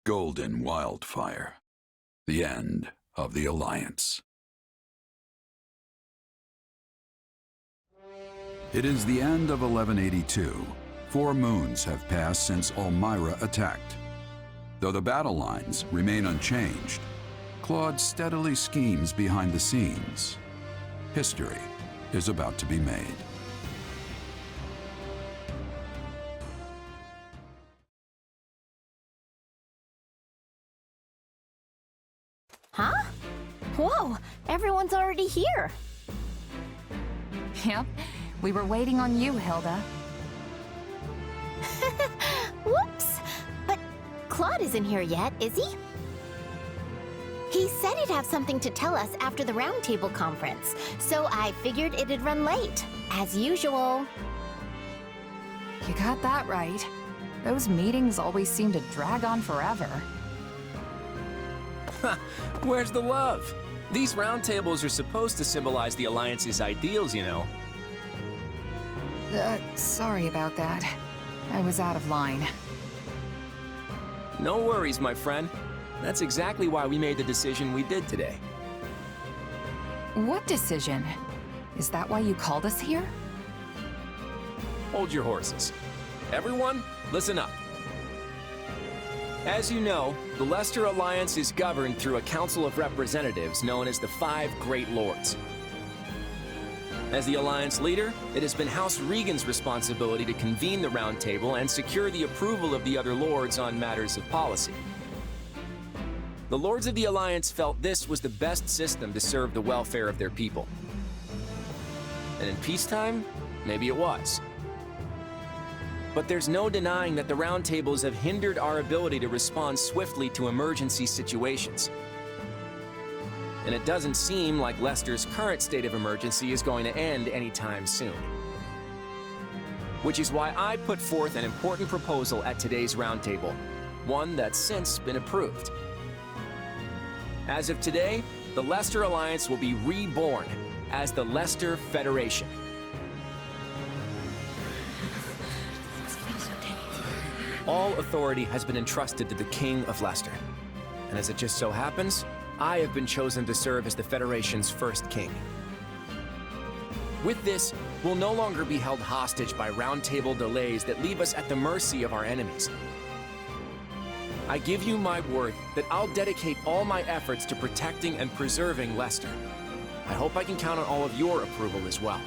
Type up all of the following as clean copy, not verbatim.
Golden wildfire. The end of the Alliance. It is the end of 1182. 4 moons have passed since Elmira attacked. Though the battle lines remain unchanged, Claude steadily schemes behind the scenes. History is about to be made. Huh? Whoa, everyone's already here. Yep, we were waiting on you, Hilda. Whoops! But Claude isn't here yet, is he? He said he'd have something to tell us after the roundtable conference, so I figured it'd run late, as usual. You got that right. Those meetings always seem to drag on forever. Where's the love? These roundtables are supposed to symbolize the Alliance's ideals, you know. Sorry about that. I was out of line. No worries, my friend. That's exactly why we made the decision we did today. What decision? Is that why you called us here? Hold your horses. Everyone, listen up. As you know, the Leicester Alliance is governed through a Council of Representatives known as the 5 Great Lords. As the Alliance leader, it has been House Regan's responsibility to convene the Round Table and secure the approval of the other lords on matters of policy. The Lords of the Alliance felt this was the best system to serve the welfare of their people. And in peacetime, maybe it was. But there's no denying that the roundtables have hindered our ability to respond swiftly to emergency situations. And it doesn't seem like Leicester's current state of emergency is going to end anytime soon. Which is why I put forth an important proposal at today's roundtable, one that's since been approved. As of today, the Leicester Alliance will be reborn as the Leicester Federation. All authority has been entrusted to the King of Leicester. And as it just so happens, I have been chosen to serve as the Federation's first king. With this, we'll no longer be held hostage by roundtable delays that leave us at the mercy of our enemies. I give you my word that I'll dedicate all my efforts to protecting and preserving Leicester. I hope I can count on all of your approval as well.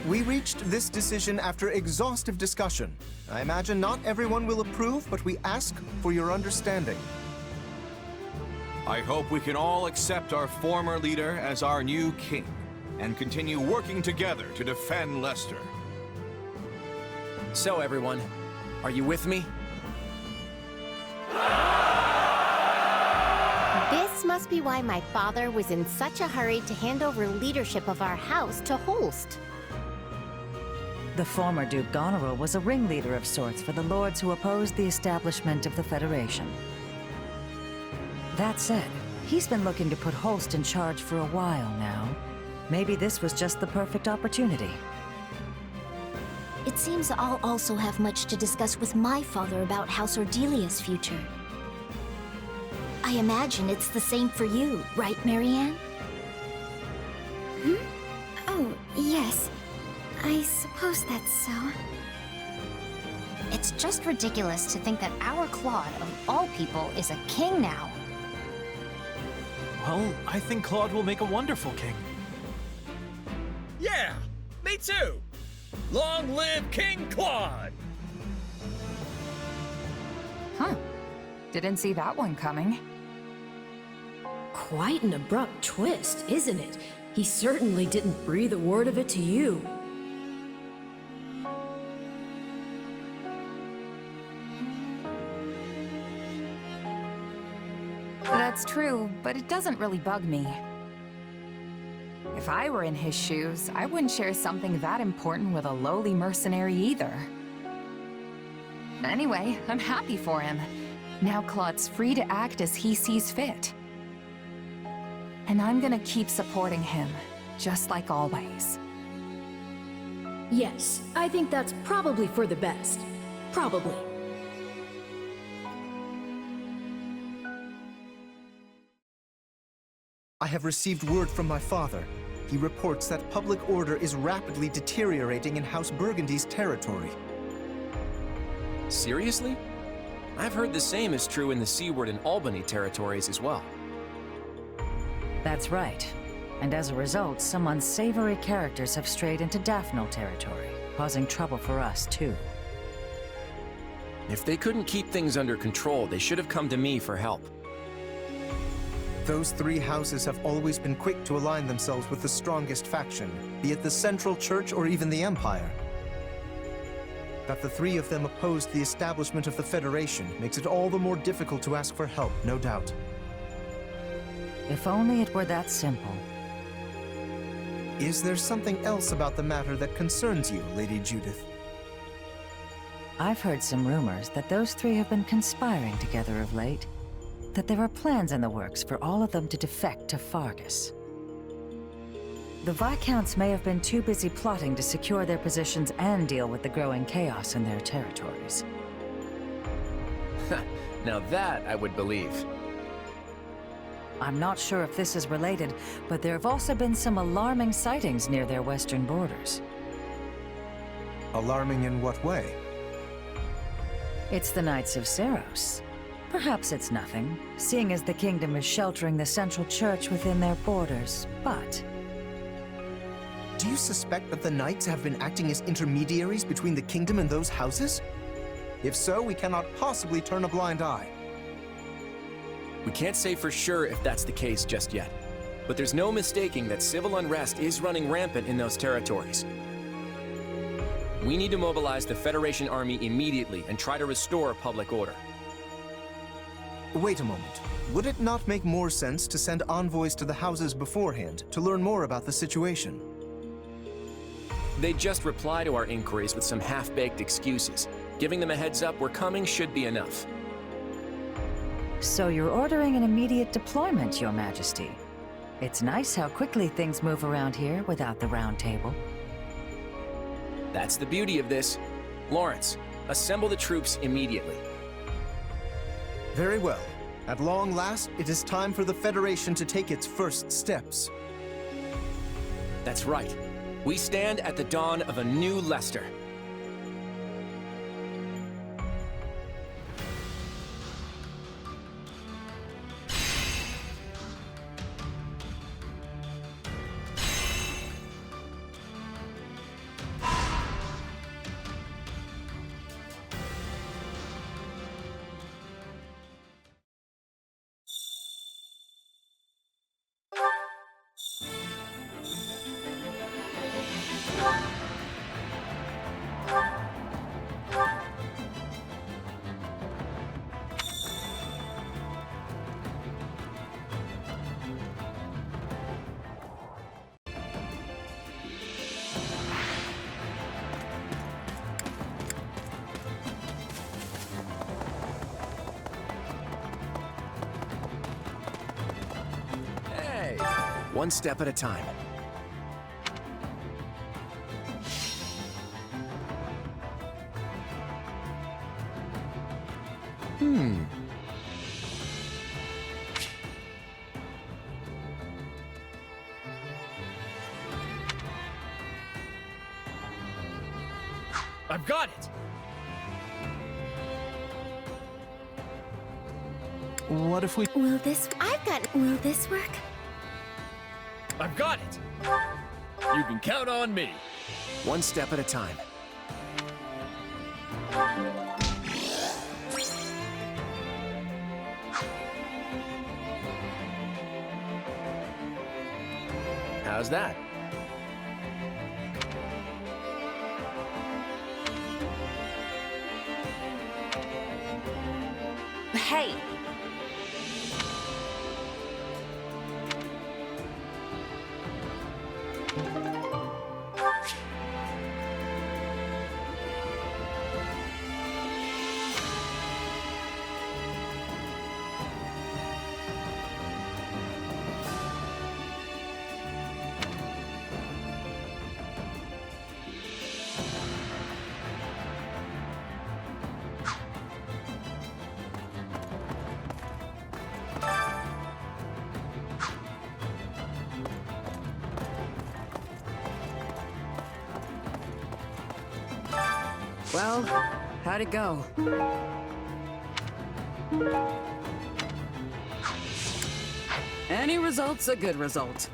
We reached this decision after exhaustive discussion. I imagine not everyone will approve, but we ask for your understanding. I hope we can all accept our former leader as our new king and continue working together to defend Leicester. So everyone, are you with me? This must be why my father was in such a hurry to hand over leadership of our house to Holst. The former Duke Goneril was a ringleader of sorts for the lords who opposed the establishment of the Federation. That said, he's been looking to put Holst in charge for a while now. Maybe this was just the perfect opportunity. It seems I'll also have much to discuss with my father about House Ordelia's future. I imagine it's the same for you, right, Marianne? Oh, yes. I suppose that's so. It's just ridiculous to think that our Claude, of all people, is a king now. Well, I think Claude will make a wonderful king. Yeah, me too! Long live King Claude! Huh. Didn't see that one coming. Quite an abrupt twist, isn't it? He certainly didn't breathe a word of it to you. That's true, but it doesn't really bug me. If I were in his shoes, I wouldn't share something that important with a lowly mercenary either. Anyway, I'm happy for him. Now Claude's free to act as he sees fit. And I'm gonna keep supporting him, just like always. Yes, I think that's probably for the best. Probably. I have received word from my father. He reports that public order is rapidly deteriorating in House Burgundy's territory. Seriously? I've heard the same is true in the Seaward and Albany territories as well. That's right. And as a result, some unsavory characters have strayed into Daphnel territory, causing trouble for us, too. If they couldn't keep things under control, they should have come to me for help. Those three houses have always been quick to align themselves with the strongest faction, be it the Central Church or even the Empire. That the three of them opposed the establishment of the Federation makes it all the more difficult to ask for help, no doubt. If only it were that simple. Is there something else about the matter that concerns you, Lady Judith? I've heard some rumors that those three have been conspiring together of late. That there are plans in the works for all of them to defect to Fargus. The Viscounts may have been too busy plotting to secure their positions and deal with the growing chaos in their territories. Now that I would believe. I'm not sure if this is related, but there have also been some alarming sightings near their western borders. Alarming in what way? It's the Knights of Seros. Perhaps it's nothing, seeing as the kingdom is sheltering the Central Church within their borders, but... Do you suspect that the Knights have been acting as intermediaries between the kingdom and those houses? If so, we cannot possibly turn a blind eye. We can't say for sure if that's the case just yet, but there's no mistaking that civil unrest is running rampant in those territories. We need to mobilize the Federation army immediately and try to restore public order. Wait a moment. Would it not make more sense to send envoys to the houses beforehand to learn more about the situation? They just reply to our inquiries with some half-baked excuses. Giving them a heads up we're coming should be enough. So you're ordering an immediate deployment, Your Majesty. It's nice how quickly things move around here without the Round Table. That's the beauty of this. Lawrence, assemble the troops immediately. Very well. At long last, it is time for the Federation to take its first steps. That's right. We stand at the dawn of a new Leicester. One step at a time. I've got it! What if we... Will this work? I've got it! You can count on me. One step at a time. How's that? Hey! Well, how'd it go? Any result's a good result.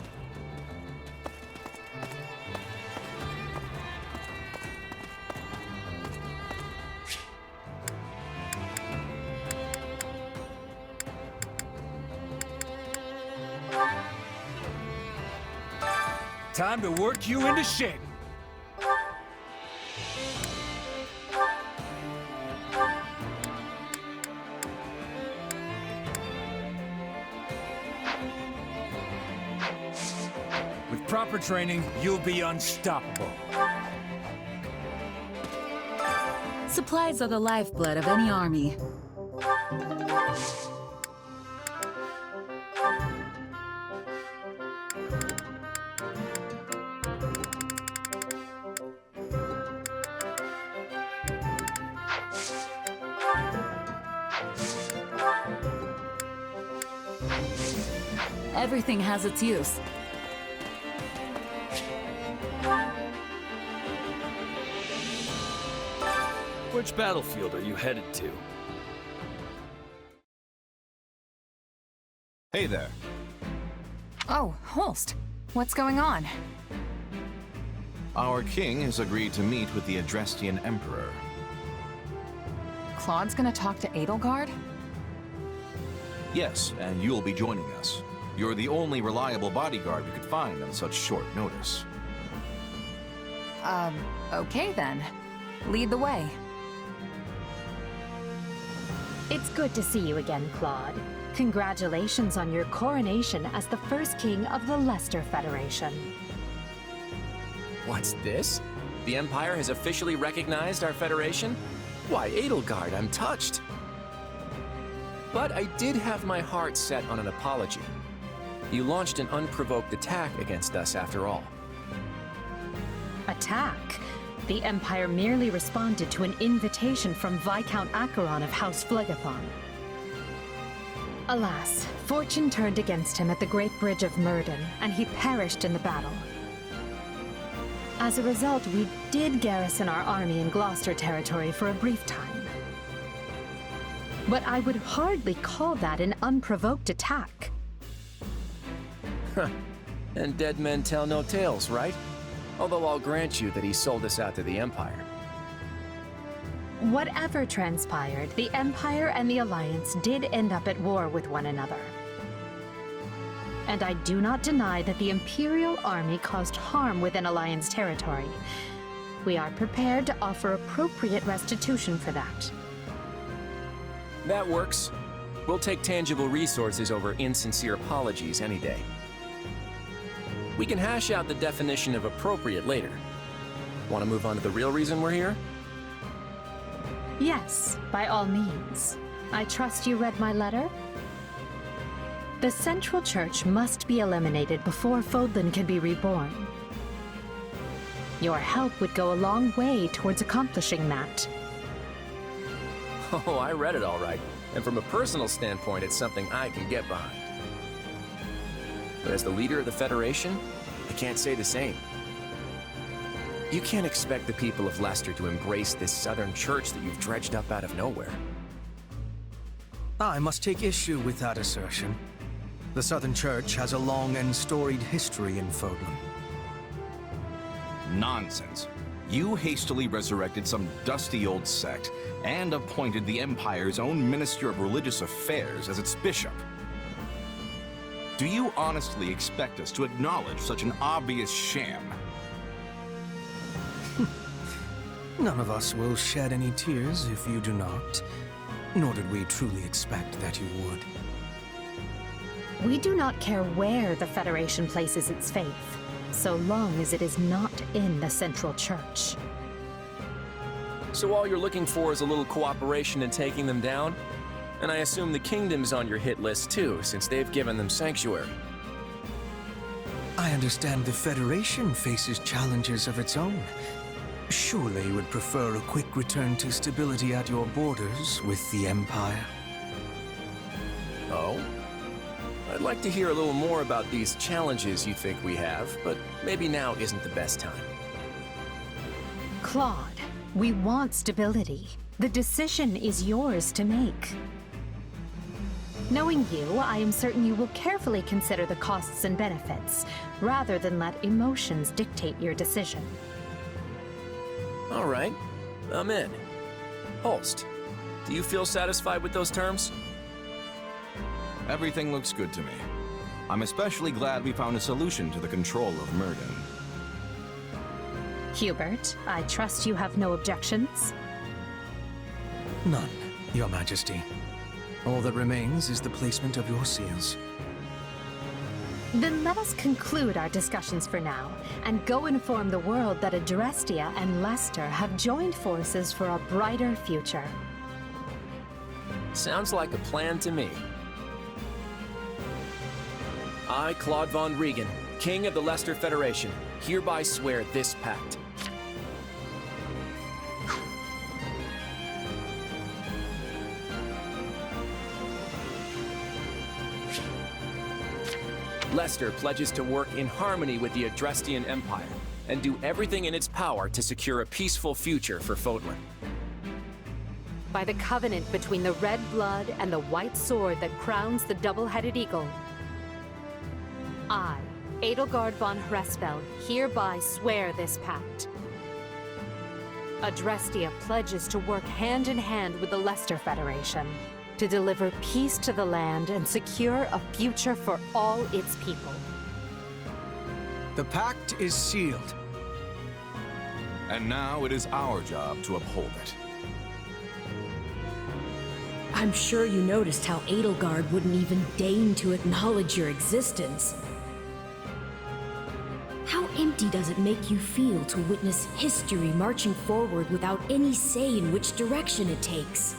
Time to work you into shape. With proper training, you'll be unstoppable. Supplies are the lifeblood of any army. Everything has its use. Which battlefield are you headed to? Hey there. Oh, Holst. What's going on? Our king has agreed to meet with the Adrestian Emperor. Claude's gonna talk to Edelgard? Yes, and you'll be joining us. You're the only reliable bodyguard we could find on such short notice. Okay then. Lead the way. It's good to see you again, Claude. Congratulations on your coronation as the first king of the Leicester Federation. What's this? The Empire has officially recognized our Federation? Why, Edelgard, I'm touched. But I did have my heart set on an apology. You launched an unprovoked attack against us after all. Attack? The Empire merely responded to an invitation from Viscount Acheron of House Phlegathon. Alas, fortune turned against him at the Great Bridge of Myrden, and he perished in the battle. As a result, we did garrison our army in Gloucester territory for a brief time. But I would hardly call that an unprovoked attack. And dead men tell no tales, right? Although I'll grant you that he sold us out to the Empire. Whatever transpired, the Empire and the Alliance did end up at war with one another. And I do not deny that the Imperial Army caused harm within Alliance territory. We are prepared to offer appropriate restitution for that. That works. We'll take tangible resources over insincere apologies any day. We can hash out the definition of appropriate later. Want to move on to the real reason we're here? Yes, by all means. I trust you read my letter? The Central Church must be eliminated before Fodlan can be reborn. Your help would go a long way towards accomplishing that. Oh, I read it all right. And from a personal standpoint, it's something I can get behind. But as the leader of the Federation, I can't say the same. You can't expect the people of Leicester to embrace this Southern Church that you've dredged up out of nowhere. I must take issue with that assertion. The Southern Church has a long and storied history in Fodlan. Nonsense. You hastily resurrected some dusty old sect and appointed the Empire's own Minister of Religious Affairs as its bishop. Do you honestly expect us to acknowledge such an obvious sham? None of us will shed any tears if you do not, nor did we truly expect that you would. We do not care where the Federation places its faith, so long as it is not in the Central Church. So all you're looking for is a little cooperation in taking them down? And I assume the Kingdom's on your hit list too, since they've given them sanctuary. I understand the Federation faces challenges of its own. Surely you would prefer a quick return to stability at your borders with the Empire? Oh? I'd like to hear a little more about these challenges you think we have, but maybe now isn't the best time. Claude, We want stability. The decision is yours to make. Knowing you, I am certain you will carefully consider the costs and benefits, rather than let emotions dictate your decision. All right, I'm in. Holst, do you feel satisfied with those terms? Everything looks good to me. I'm especially glad we found a solution to the control of Murden. Hubert, I trust you have no objections? None, Your Majesty. All that remains is the placement of your seals. Then let us conclude our discussions for now, and go inform the world that Adrestia and Leicester have joined forces for a brighter future. Sounds like a plan to me. I, Claude von Regan, King of the Leicester Federation, hereby swear this pact. Leicester pledges to work in harmony with the Adrestian Empire, and do everything in its power to secure a peaceful future for Fodlan. By the covenant between the red blood and the white sword that crowns the double-headed eagle, I, Edelgard von Hresfeld, hereby swear this pact. Adrestia pledges to work hand in hand with the Leicester Federation to deliver peace to the land and secure a future for all its people. The pact is sealed. And now it is our job to uphold it. I'm sure you noticed how Edelgard wouldn't even deign to acknowledge your existence. How empty does it make you feel to witness history marching forward without any say in which direction it takes?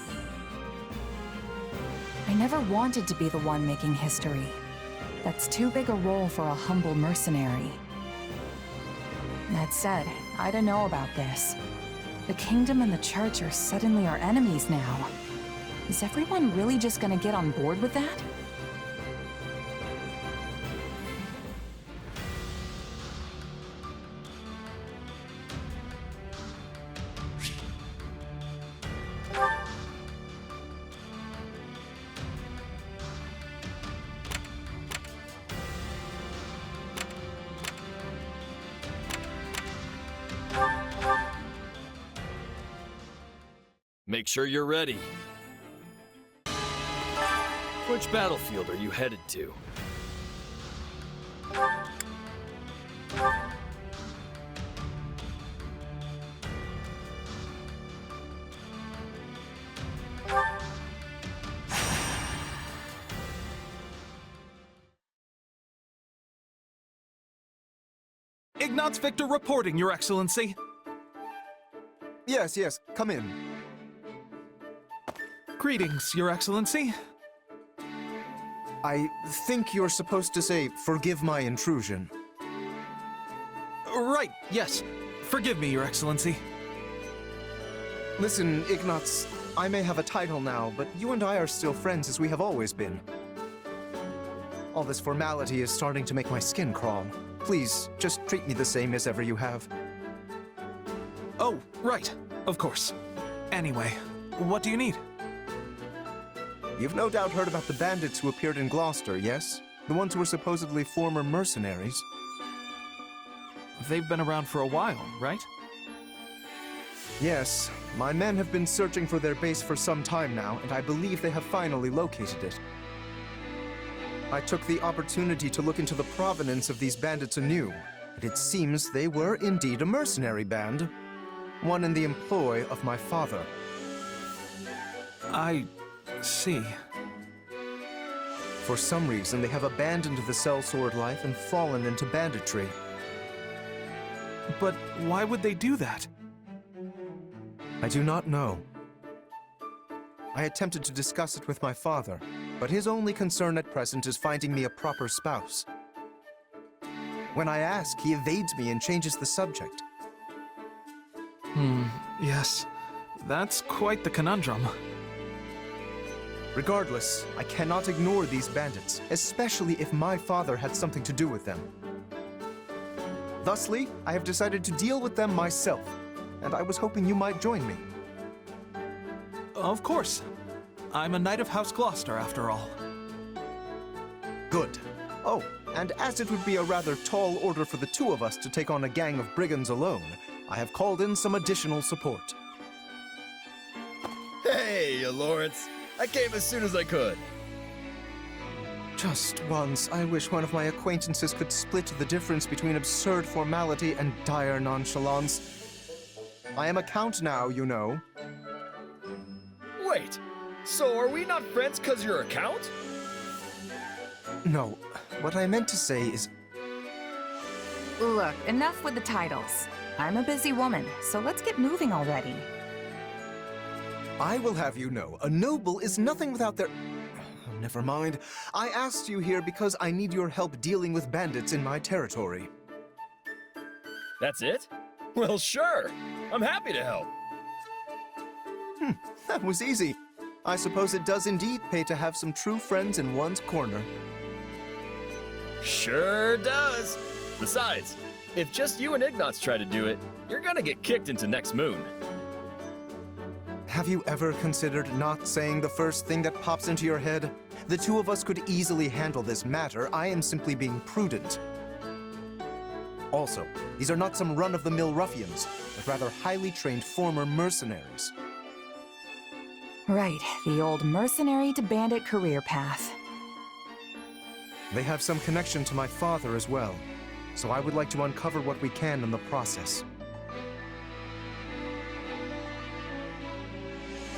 I never wanted to be the one making history. That's too big a role for a humble mercenary. That said, I don't know about this. The kingdom and the church are suddenly our enemies now. Is everyone really just gonna get on board with that? Make sure you're ready. Which battlefield are you headed to? Ignatz Victor reporting, Your Excellency. Yes, yes, come in. Greetings, Your Excellency. I think you're supposed to say, "Forgive my intrusion." Right, yes. Forgive me, Your Excellency. Listen, Ignatz, I may have a title now, but you and I are still friends as we have always been. All this formality is starting to make my skin crawl. Please, just treat me the same as ever you have. Oh, right. Of course. Anyway, what do you need? You've no doubt heard about the bandits who appeared in Gloucester, yes? The ones who were supposedly former mercenaries. They've been around for a while, right? Yes. My men have been searching for their base for some time now, and I believe they have finally located it. I took the opportunity to look into the provenance of these bandits anew, and it seems they were indeed a mercenary band. One in the employ of my father. I see. For some reason, they have abandoned the sellsword life and fallen into banditry. But why would they do that? I do not know. I attempted to discuss it with my father, but his only concern at present is finding me a proper spouse. When I ask, he evades me and changes the subject. Yes. That's quite the conundrum. Regardless, I cannot ignore these bandits, especially if my father had something to do with them. Thusly, I have decided to deal with them myself, and I was hoping you might join me. Of course. I'm a knight of House Gloucester, after all. Good. Oh, and as it would be a rather tall order for the two of us to take on a gang of brigands alone, I have called in some additional support. Hey, Lawrence. I came as soon as I could. Just once, I wish one of my acquaintances could split the difference between absurd formality and dire nonchalance. I am a count now, you know. Wait, so are we not friends because you're a count? No, what I meant to say is... Look, enough with the titles. I'm a busy woman, so let's get moving already. I will have you know, a noble is nothing without their... Oh, never mind. I asked you here because I need your help dealing with bandits in my territory. That's it? Well, sure. I'm happy to help. That was easy. I suppose it does indeed pay to have some true friends in one's corner. Sure does. Besides, if just you and Ignatz try to do it, you're gonna get kicked into next moon. Have you ever considered not saying the first thing that pops into your head? The two of us could easily handle this matter. I am simply being prudent. Also, these are not some run-of-the-mill ruffians, but rather highly trained former mercenaries. Right, the old mercenary to bandit career path. They have some connection to my father as well, so I would like to uncover what we can in the process.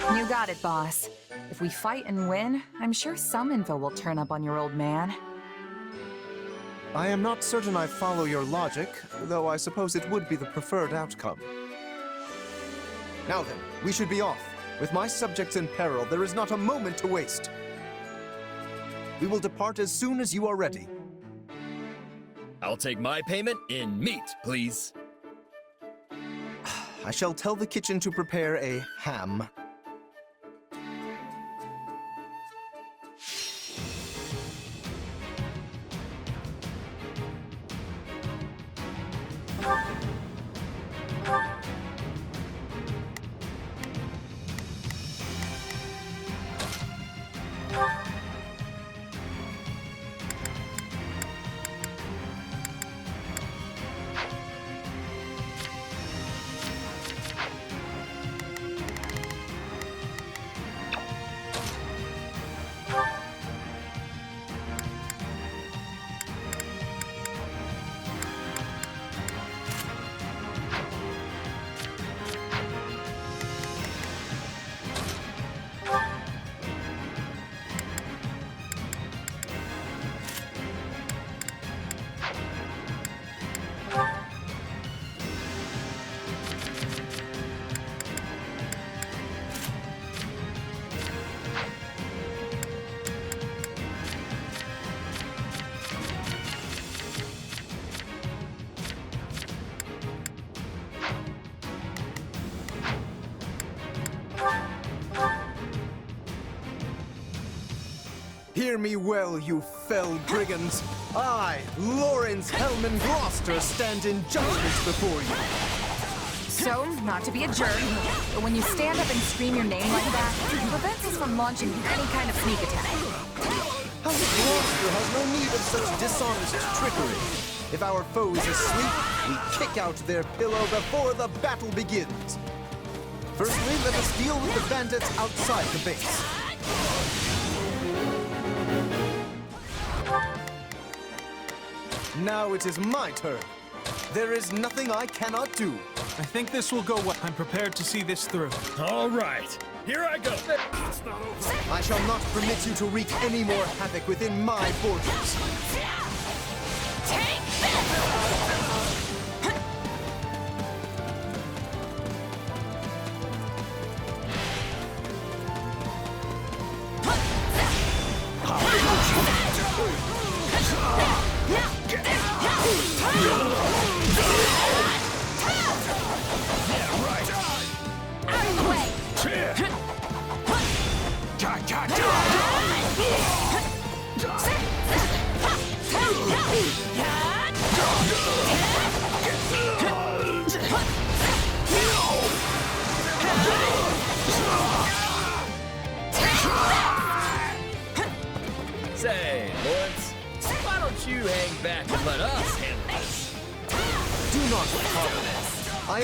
You got it, boss. If we fight and win, I'm sure some info will turn up on your old man. I am not certain I follow your logic, though I suppose it would be the preferred outcome. Now then, we should be off. With my subjects in peril, there is not a moment to waste. We will depart as soon as you are ready. I'll take my payment in meat, please. I shall tell the kitchen to prepare a ham. Hear me well, you fell brigands. I, Lawrence Hellman Gloucester, stand in judgment before you. So, not to be a jerk, but when you stand up and scream your name like that, it prevents us from launching any kind of sneak attack. House Gloucester has no need of such dishonest trickery. If our foe is asleep, we kick out their pillow before the battle begins. Firstly, let us deal with the bandits outside the base. Now it is my turn. There is nothing I cannot do. I think this will go well. I'm prepared to see this through. All right, here I go. I shall not permit you to wreak any more havoc within my borders. Take this!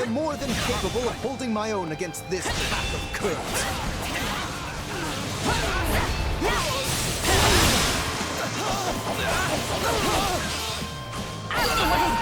am more than capable of holding my own against this pack of curs. Out of the way!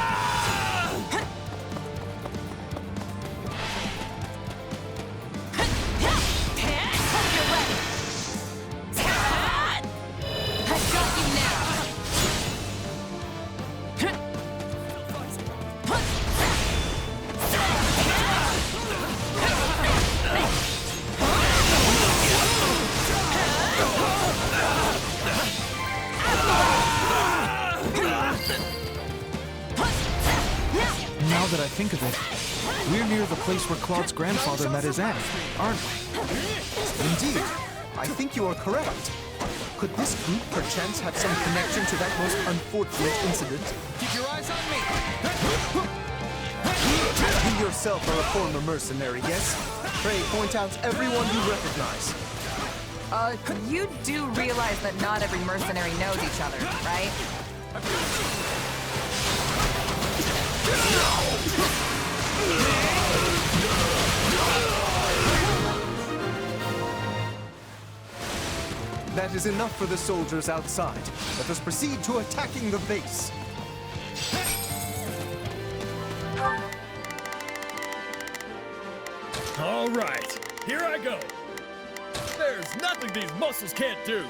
Now that I think of it, we're near the place where Claude's grandfather met his end, aren't we? Indeed. I think you are correct. Could this group perchance have some connection to that most unfortunate incident? Keep your eyes on me! You yourself are a former mercenary, yes? Pray point out everyone you recognize. You do realize that not every mercenary knows each other, right? That is enough for the soldiers outside. Let us proceed to attacking the base. All right, here I go. There's nothing these muscles can't do.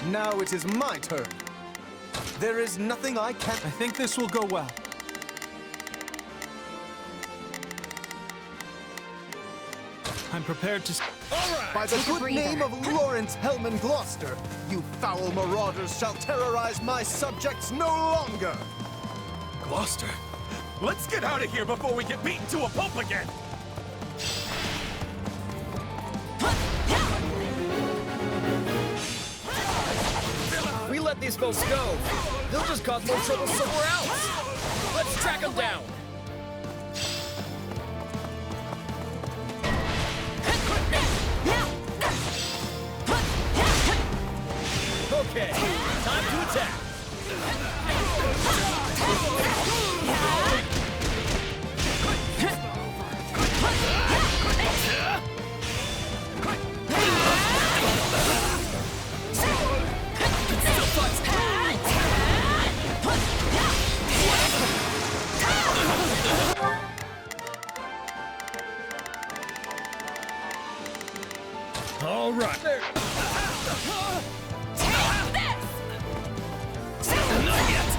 Now it is my turn. There is nothing I can't... I think this will go well. I'm prepared to... All right! By the good name of Lawrence Hellman Gloucester, you foul marauders shall terrorize my subjects no longer! Gloucester, let's get out of here before we get beaten to a pulp again! If we let these folks go, they'll just cause more trouble somewhere else. Let's track them down. Okay, time to attack. All right. There. Not yet.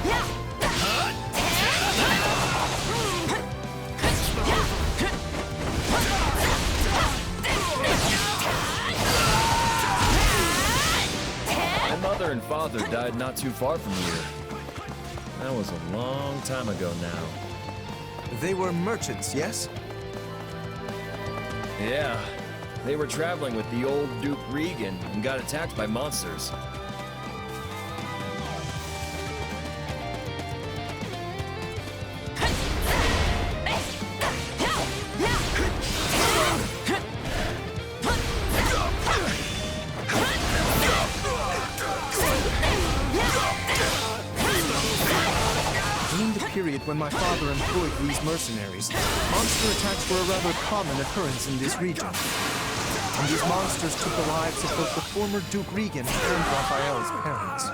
My mother and father died not too far from here. That was a long time ago now. They were merchants, yes? Yeah. They were traveling with the old Duke Regan and got attacked by monsters. During the period when my father employed these mercenaries, monster attacks were a rather common occurrence in this region. And these monsters took the lives of both the former Duke Regan and Raphael's parents.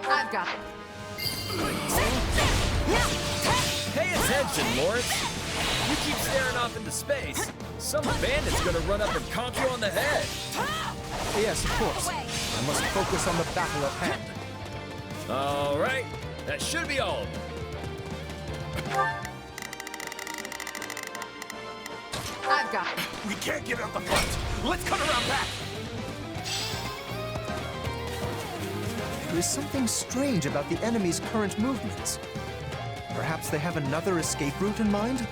I've got it. Pay attention, Lawrence. You keep staring off into space, some bandit's gonna run up and conk you on the head. Yes, of course. I must focus on the battle at hand. All right, that should be all. I've got it. We can't get out the front! Let's cut around back! There is something strange about the enemy's current movements. Perhaps they have another escape route in mind?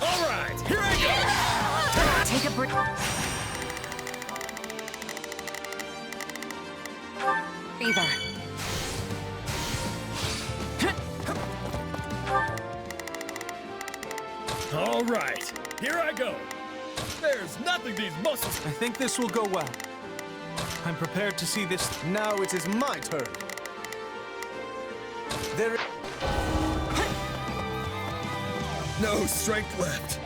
All right, here I go! Take a break. Either. All right, Here I go. There's nothing these muscles... I think this will go well. I'm prepared to see this... Now it is my turn. There... No strength left.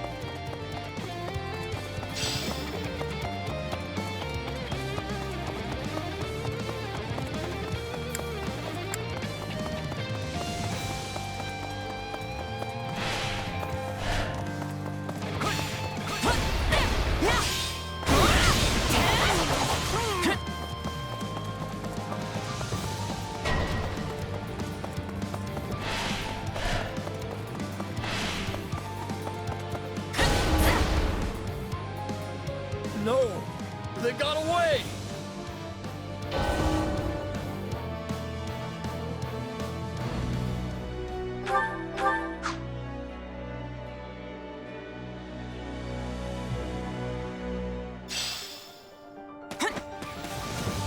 No! They got away!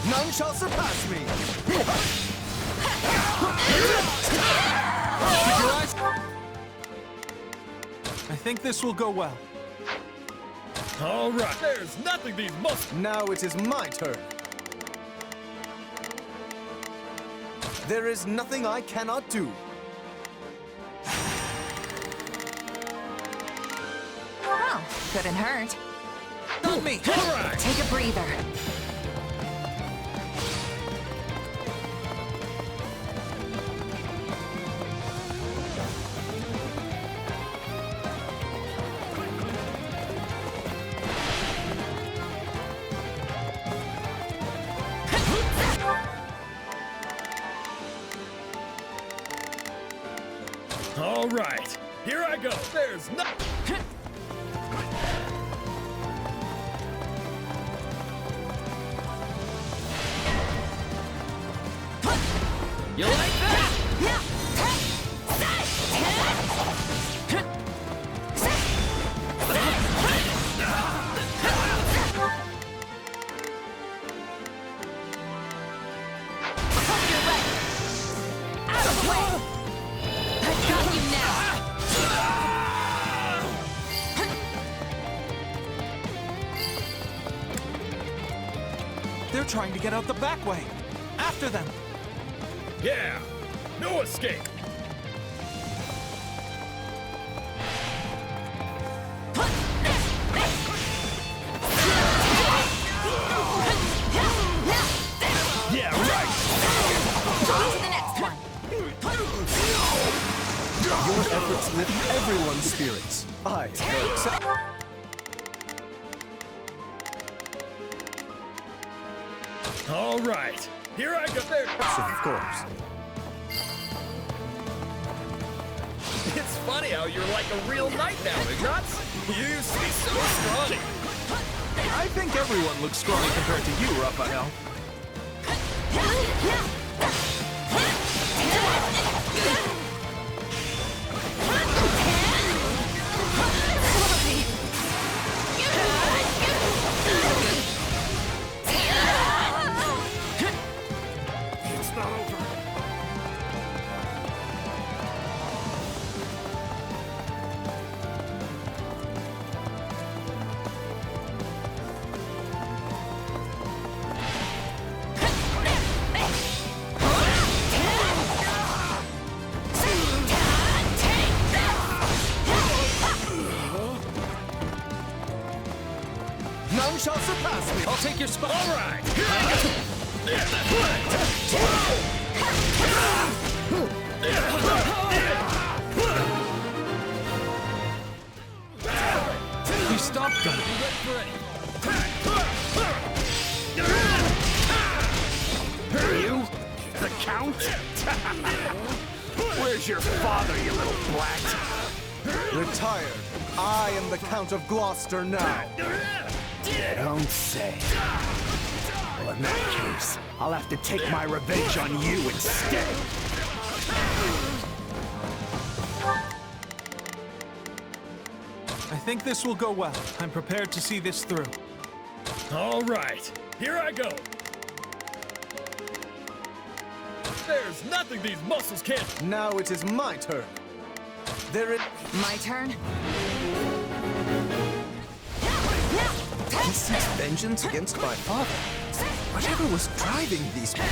None shall surpass me! I think this will go well. All right, there's nothing these muscles... Now it is my turn. There is nothing I cannot do. Well, couldn't hurt. Not me! All right! Take a breather. All right, here I go. There's no... You like that? Out of the way! I got you now! They're trying to get out the back way. After them. Yeah, no escape. Yeah, right. On to the next one. Your efforts lift everyone's spirits. I accept. All right, here I go. There. Of course. It's funny how you're like a real knight now, Ignatz. You used to be so scrawny. I think everyone looks scrawny compared to you, Raphael. It's not over. None shall surpass me. I'll take your spot. All right, here I go. He stopped them. You? The Count? Where's your father, you little brat? Retired. I am the Count of Gloucester now. Don't say. Well, in that case, I'll have to take my revenge on you instead. I think this will go well. I'm prepared to see this through. All right, here I go. There's nothing these muscles can't... Now it is my turn. There is... My turn? seeks vengeance against my father. Whatever was driving these people?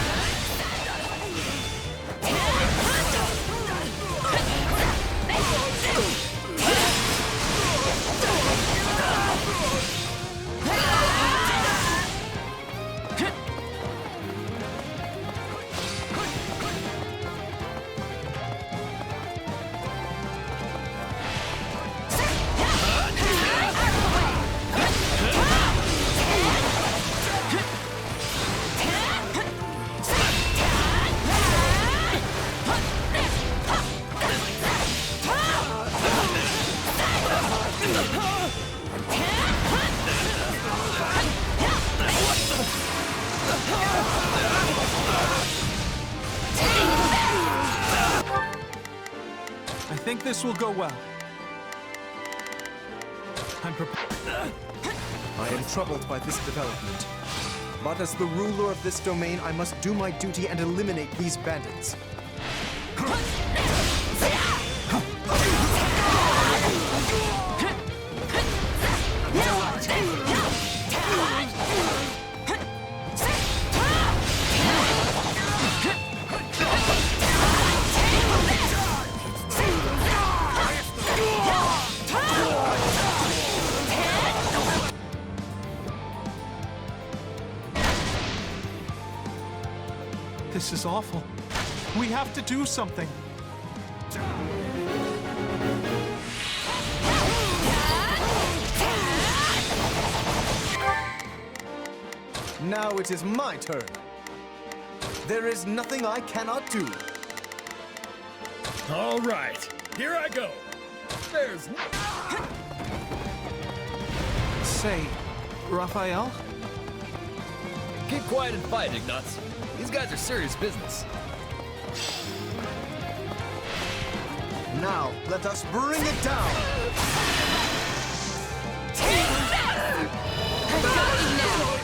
I think this will go well. I'm prepared. I am troubled by this development. But as the ruler of this domain, I must do my duty and eliminate these bandits. This is awful. We have to do something. Now it is my turn. There is nothing I cannot do. All right, here I go. There's... Say, Raphael? Keep quiet and fight, Ignatz. These guys are serious business. Now, let us bring it down! I've got you now!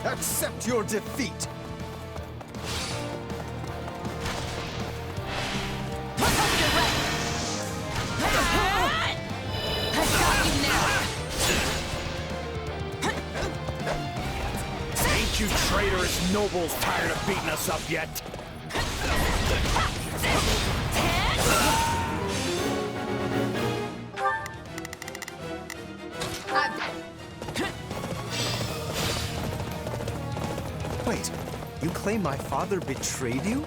Accept your defeat! Ain't you traitorous nobles tired of beating us up yet? Wait, you claim my father betrayed you?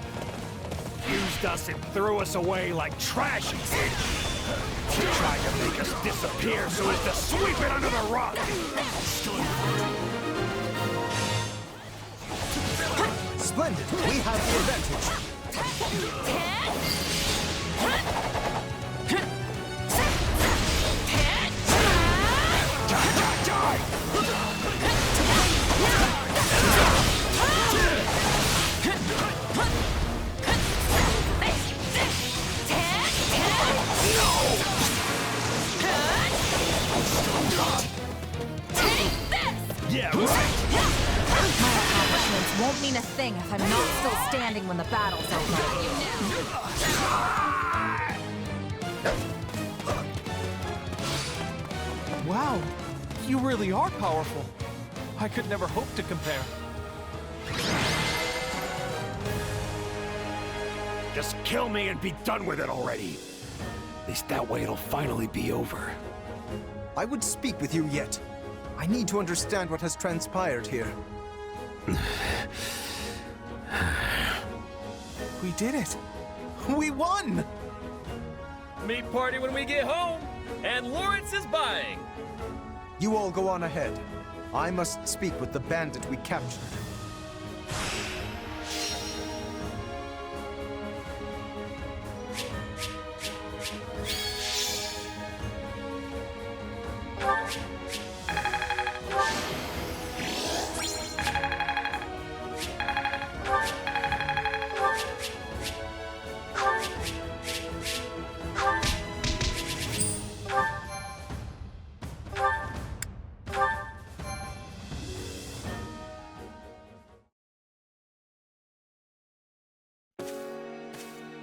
Used us and threw us away like trash, he did. He tried to make us disappear so as to sweep it under the rug. Splendid, we have the advantage. Yeah, right. My accomplishments won't mean a thing if I'm not still standing when the battle's over. Wow, you really are powerful. I could never hope to compare. Just kill me and be done with it already. At least that way it'll finally be over. I would speak with you yet. I need to understand what has transpired here. We did it! We won! Meat party when we get home, and Lawrence is buying. You all go on ahead. I must speak with the bandit we captured.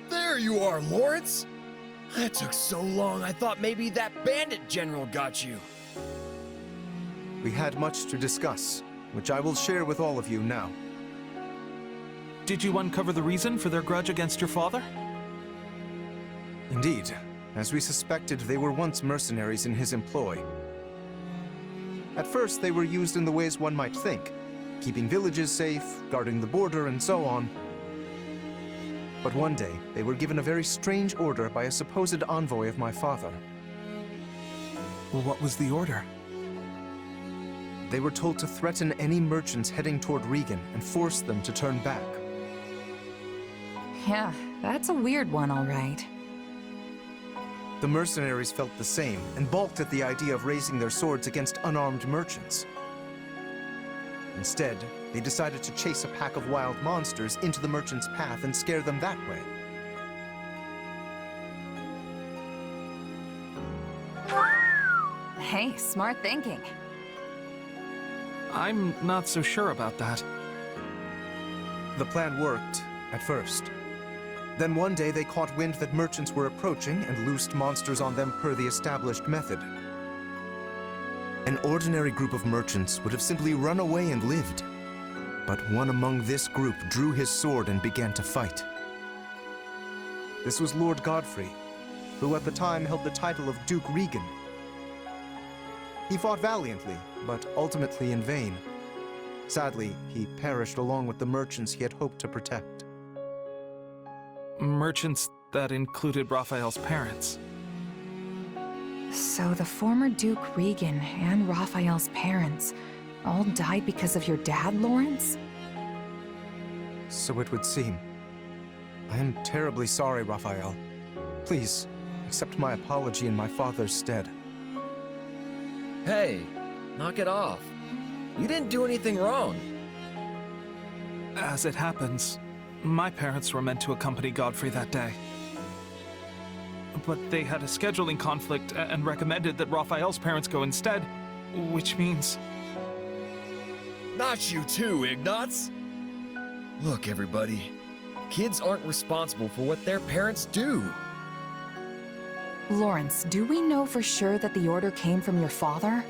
There you are, Lawrence! That took so long, I thought maybe that bandit general got you. We had much to discuss, which I will share with all of you now. Did you uncover the reason for their grudge against your father? Indeed. As we suspected, they were once mercenaries in his employ. At first, they were used in the ways one might think, keeping villages safe, guarding the border, and so on. But one day, they were given a very strange order by a supposed envoy of my father. Well, what was the order? They were told to threaten any merchants heading toward Regan and force them to turn back. Yeah, that's a weird one, all right. The mercenaries felt the same and balked at the idea of raising their swords against unarmed merchants. Instead, they decided to chase a pack of wild monsters into the merchants' path and scare them that way. Hey, smart thinking. I'm not so sure about that. The plan worked, at first. Then one day they caught wind that merchants were approaching and loosed monsters on them per the established method. An ordinary group of merchants would have simply run away and lived. But one among this group drew his sword and began to fight. This was Lord Godfrey, who at the time held the title of Duke Regan. He fought valiantly, but ultimately in vain. Sadly, he perished along with the merchants he had hoped to protect. Merchants that included Raphael's parents. So the former Duke Regan and Raphael's parents all died because of your dad, Lawrence? So it would seem. I am terribly sorry, Raphael. Please, accept my apology in my father's stead. Hey, knock it off. You didn't do anything wrong. As it happens, my parents were meant to accompany Godfrey that day. But they had a scheduling conflict and recommended that Raphael's parents go instead, which means... Not you too, Ignatz! Look, everybody. Kids aren't responsible for what their parents do. Lawrence, do we know for sure that the order came from your father?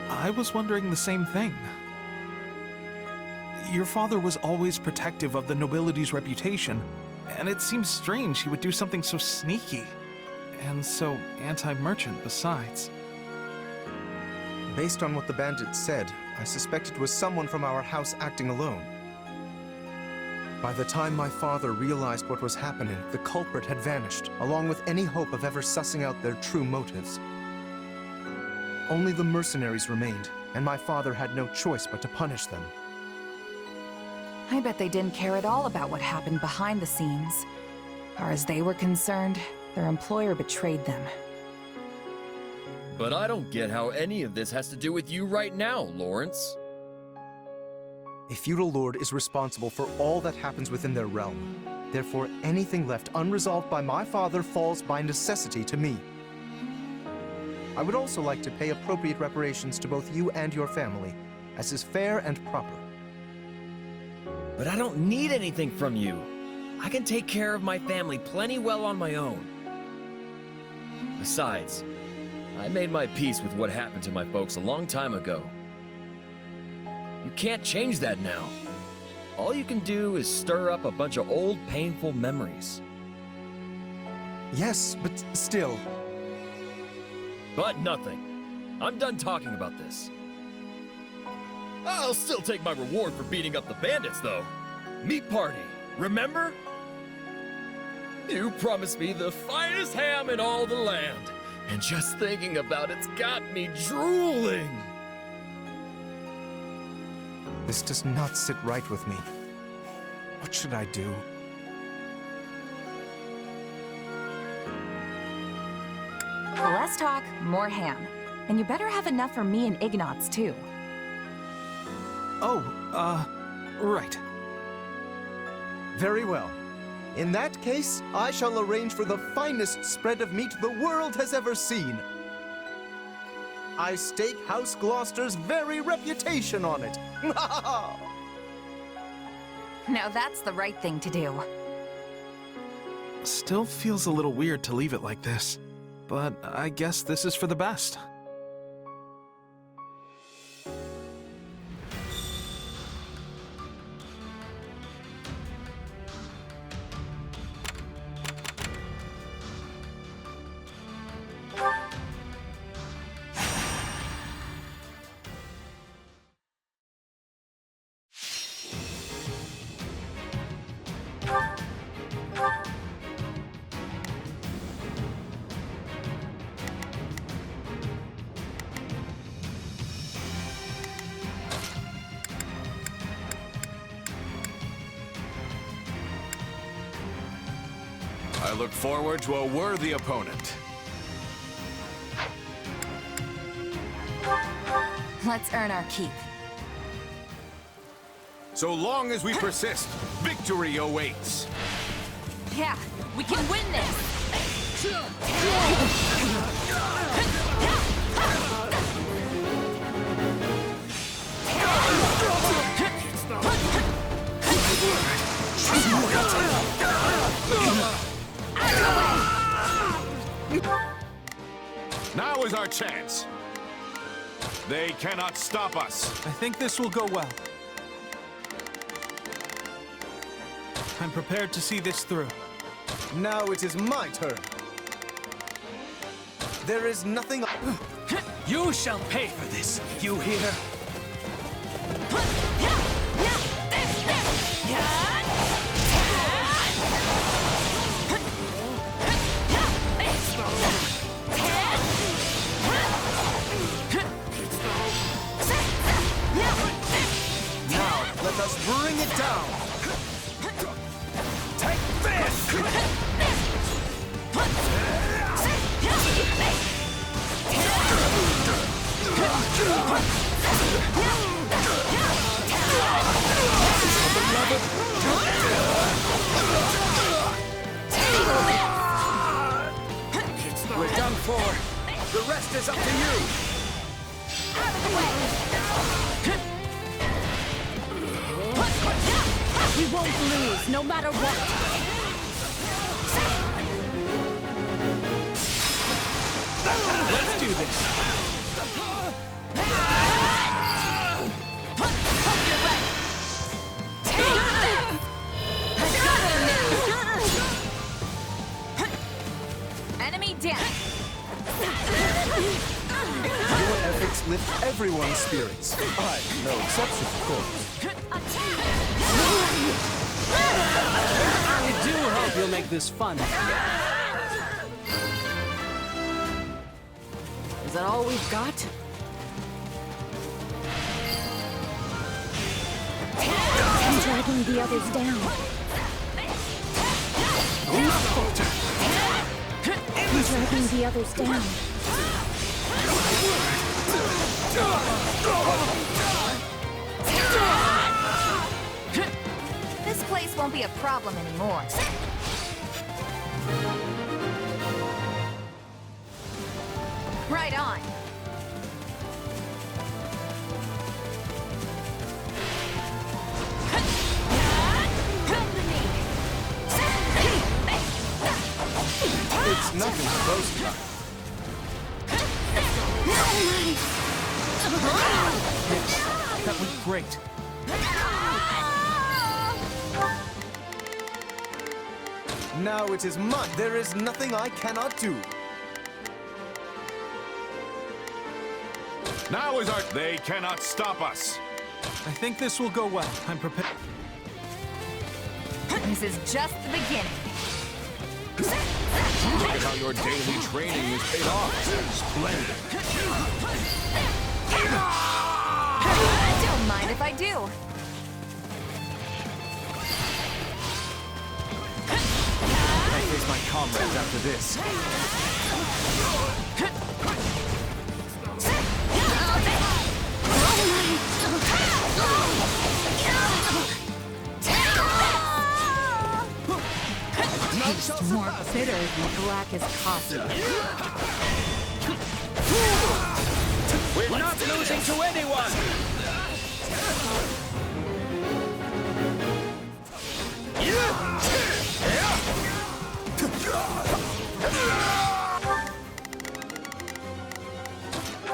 I was wondering the same thing. Your father was always protective of the nobility's reputation, and it seems strange he would do something so sneaky, and so anti-merchant besides. Based on what the bandits said, I suspect it was someone from our house acting alone. By the time my father realized what was happening, the culprit had vanished, along with any hope of ever sussing out their true motives. Only the mercenaries remained, and my father had no choice but to punish them. I bet they didn't care at all about what happened behind the scenes. Far as they were concerned, their employer betrayed them. But I don't get how any of this has to do with you right now, Lawrence. A feudal lord is responsible for all that happens within their realm. Therefore, anything left unresolved by my father falls by necessity to me. I would also like to pay appropriate reparations to both you and your family, as is fair and proper. But I don't need anything from you. I can take care of my family plenty well on my own. Besides, I made my peace with what happened to my folks a long time ago. You can't change that now. All you can do is stir up a bunch of old, painful memories. Yes, but still. But nothing. I'm done talking about this. I'll still take my reward for beating up the bandits, though. Meat party, remember? You promised me the finest ham in all the land, and just thinking about it's got me drooling. This does not sit right with me. What should I do? Less talk, more ham. And you better have enough for me and Ignatz, too. Oh, right. Very well. In that case, I shall arrange for the finest spread of meat the world has ever seen. I stake House Gloucester's very reputation on it. Now that's the right thing to do. Still feels a little weird to leave it like this, but I guess this is for the best. I look forward to a worthy opponent. Let's earn our keep. So long as we persist, victory awaits. Yeah, we can win this! Now is our chance. They cannot stop us. I think this will go well. I'm prepared to see this through. Now it is my turn. There is nothing... You shall pay for this, you hear? Now, let us bring it down. Take this! We're done for. The rest is up to you. Out of the way! We won't lose, no matter what. Let's do this. Enemy down! Your efforts lift everyone's spirits. I, no exception, of course. I do hope you'll make this fun. Is that all we've got? I'm dragging the others down. I'm dragging the others down. This place won't be a problem anymore. Right on. It's nothing to boast about. Yes, that went great. great. Now it is mine. There is nothing I cannot do. Now is our... They cannot stop us. I think this will go well. I'm prepared. This is just the beginning. Look at how your daily training is paid off. Splendid. Don't mind if I do. I face my comrades after this. Taste more bitter than black as coffee. We're not losing to anyone!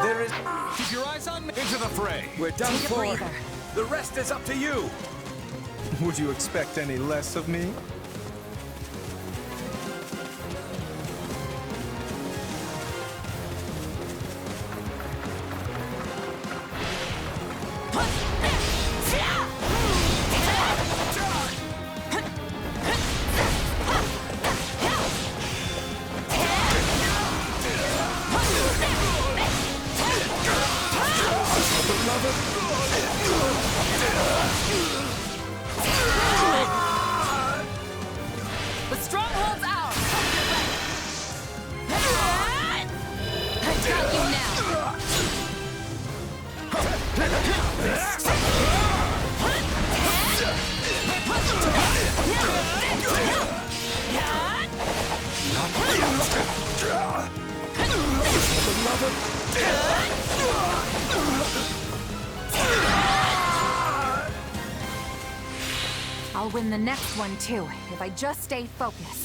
There is... Keep your eyes on me. Into the fray. We're done Take a for. breather. The rest is up to you. Would you expect any less of me? The stronghold's ours! I've got you now! I'll win the next one too, if I just stay focused.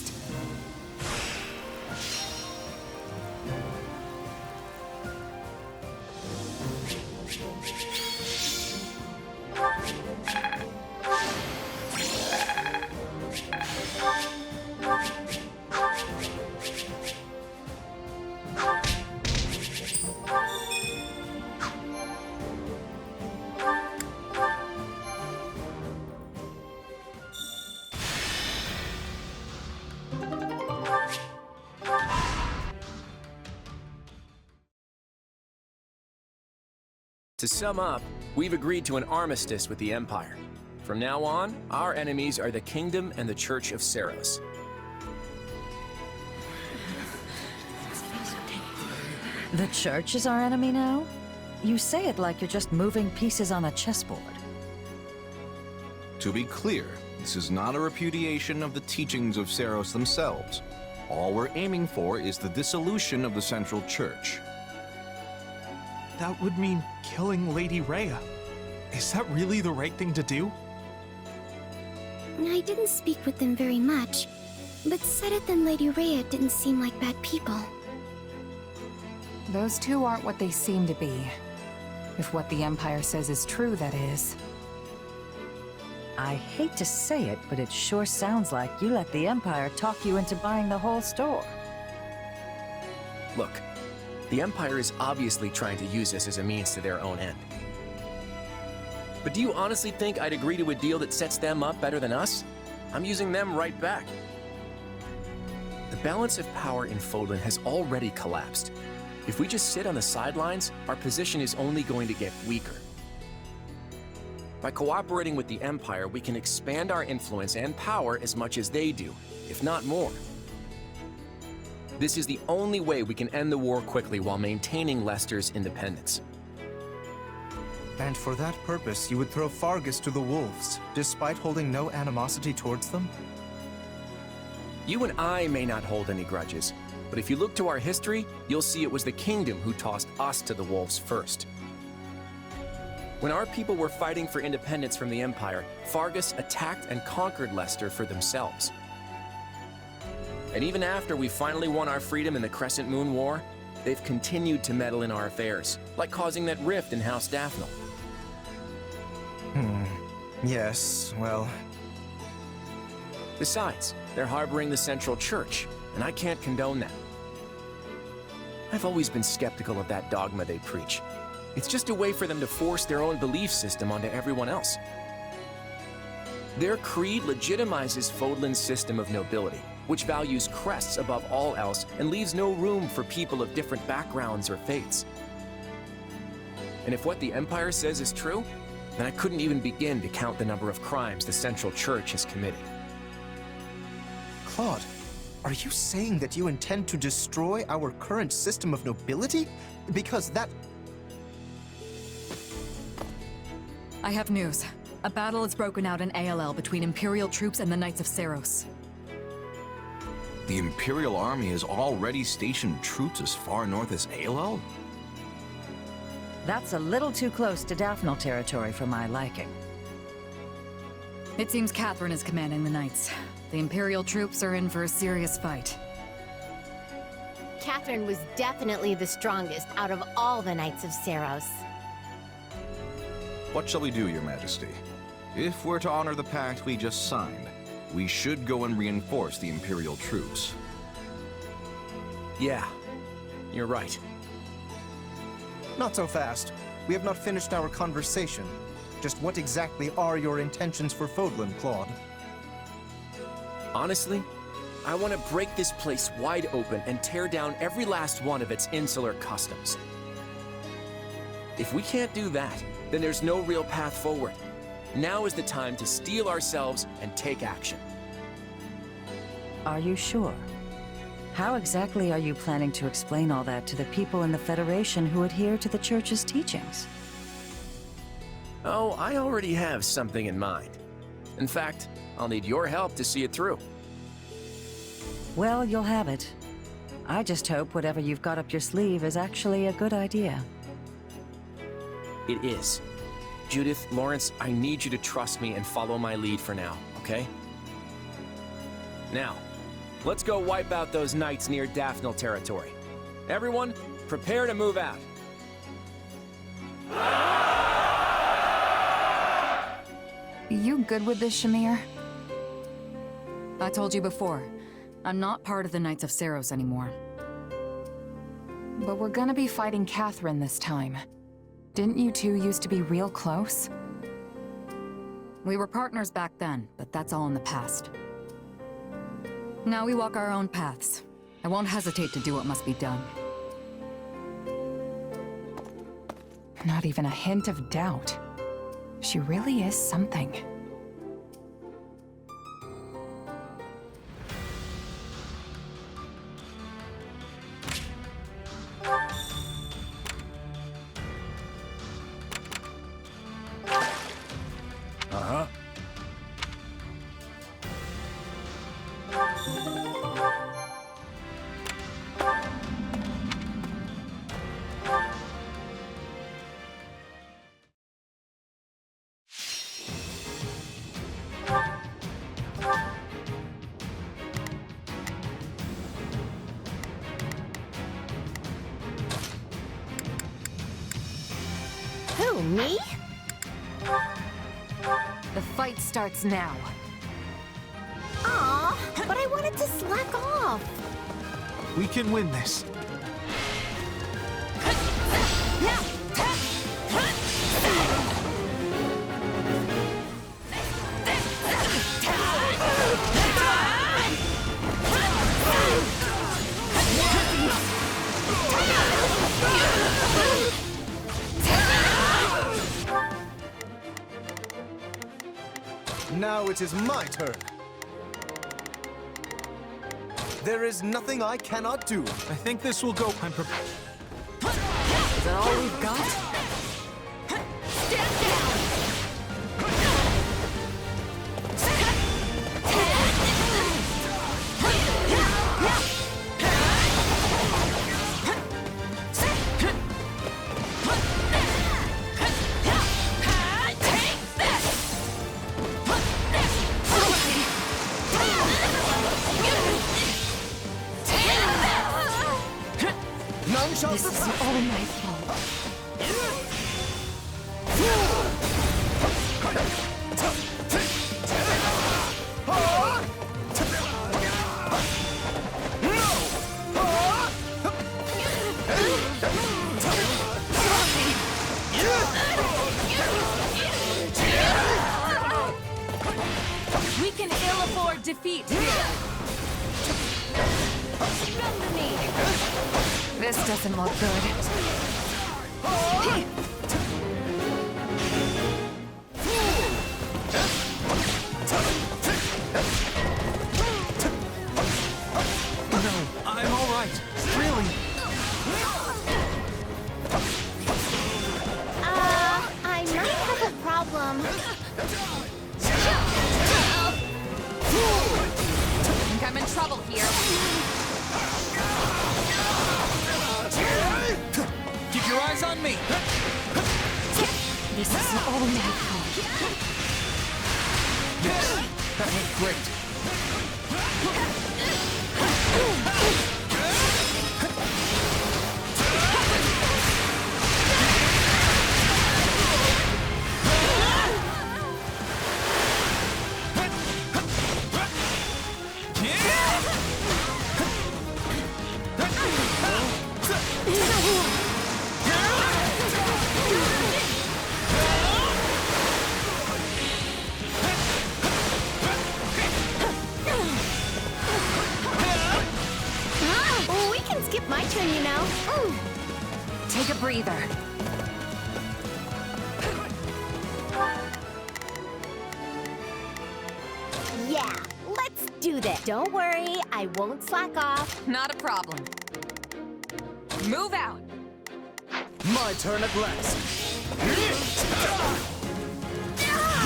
To sum up, we've agreed to an armistice with the Empire. From now on, our enemies are the Kingdom and the Church of Seiros. The Church is our enemy now? You say it like you're just moving pieces on a chessboard. To be clear, this is not a repudiation of the teachings of Seiros themselves. All we're aiming for is the dissolution of the Central Church. That would mean killing Lady Rhea. Is that really the right thing to do? I didn't speak with them very much, but Sedith and Lady Rhea didn't seem like bad people. Those two aren't what they seem to be. If what the Empire says is true, that is. I hate to say it, but it sure sounds like you let the Empire talk you into buying the whole store. Look, the Empire is obviously trying to use us as a means to their own end. But do you honestly think I'd agree to a deal that sets them up better than us? I'm using them right back. The balance of power in Fodlan has already collapsed. If we just sit on the sidelines, our position is only going to get weaker. By cooperating with the Empire, we can expand our influence and power as much as they do, if not more. This is the only way we can end the war quickly while maintaining Leicester's independence. And for that purpose, you would throw Fargus to the wolves, despite holding no animosity towards them? You and I may not hold any grudges, but if you look to our history, you'll see it was the Kingdom who tossed us to the wolves first. When our people were fighting for independence from the Empire, Fargus attacked and conquered Leicester for themselves. And even after we finally won our freedom in the Crescent Moon War, they've continued to meddle in our affairs, like causing that rift in House Daphnel. Yes, well... Besides, they're harboring the Central Church, and I can't condone that. I've always been skeptical of that dogma they preach. It's just a way for them to force their own belief system onto everyone else. Their creed legitimizes Fodlan's system of nobility, which values crests above all else and leaves no room for people of different backgrounds or faiths. And if what the Empire says is true, then I couldn't even begin to count the number of crimes the Central Church has committed. Claude, are you saying that you intend to destroy our current system of nobility? Because that... I have news. A battle has broken out in ALL between Imperial troops and the Knights of Seiros. The Imperial Army has already stationed troops as far north as ALL? That's a little too close to Daphnel territory for my liking. It seems Catherine is commanding the Knights. The Imperial troops are in for a serious fight. Catherine was definitely the strongest out of all the Knights of Seiros. What shall we do, Your Majesty? If we're to honor the pact we just signed, we should go and reinforce the Imperial troops. Yeah, you're right. Not so fast. We have not finished our conversation. Just what exactly are your intentions for Fodlan, Claude? Honestly, I want to break this place wide open and tear down every last one of its insular customs. If we can't do that, then there's no real path forward. Now is the time to steel ourselves and take action. Are you sure? How exactly are you planning to explain all that to the people in the Federation who adhere to the Church's teachings? Oh, I already have something in mind. In fact, I'll need your help to see it through. Well, you'll have it. I just hope whatever you've got up your sleeve is actually a good idea. It is. Judith, Lawrence, I need you to trust me and follow my lead for now, okay? Now, let's go wipe out those knights near Daphnel territory. Everyone, prepare to move out. You good with this, Shamir? I told you before, I'm not part of the Knights of Seiros anymore. But we're gonna be fighting Catherine this time. Didn't you two used to be real close? We were partners back then, but that's all in the past. Now we walk our own paths. I won't hesitate to do what must be done. Not even a hint of doubt. She really is something. Uh-huh. Who, me? The fight starts now. Aw, but I wanted to slack off. We can win this. Now it is my turn. There is nothing I cannot do. I think this will go. I'm prepared. Is that all we've got? Stand down! This is all my fault. defeat here. Run to me. This doesn't look good. No, I'm all right. Really. I might have a problem. I think I'm in trouble here. Keep your eyes on me. This is all my fault. Yes, that went great. We can skip my turn, you know. Take a breather. Yeah, let's do this. Don't worry, I won't slack off. Not a problem. Move out. My turn at last.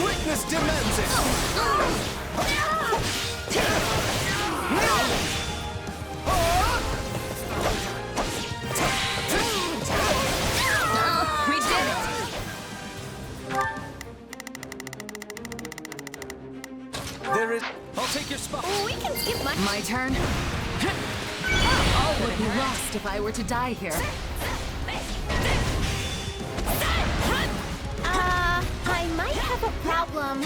Witness demands it! We did it. There is... I'll take your spot. We can skip my... My turn. All would be lost if I were to die here. I might have a problem.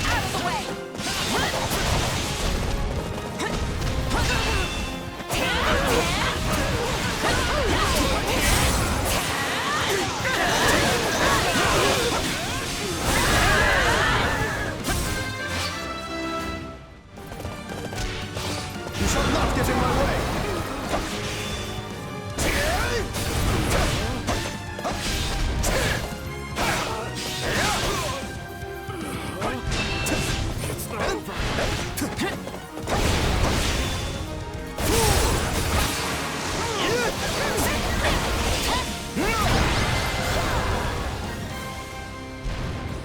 Out of the way. You shall not get in my way! It's not over.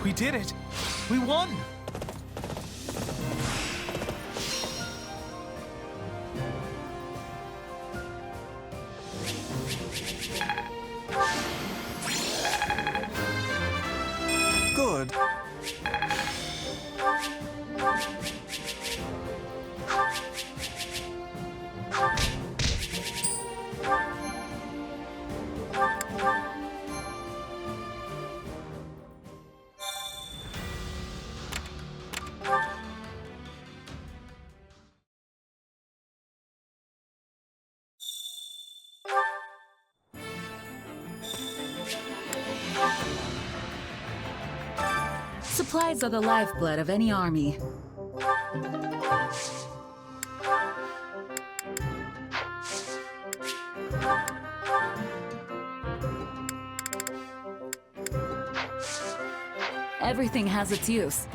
We did it! We won! Good. Supplies are the lifeblood of any army. Everything has its use.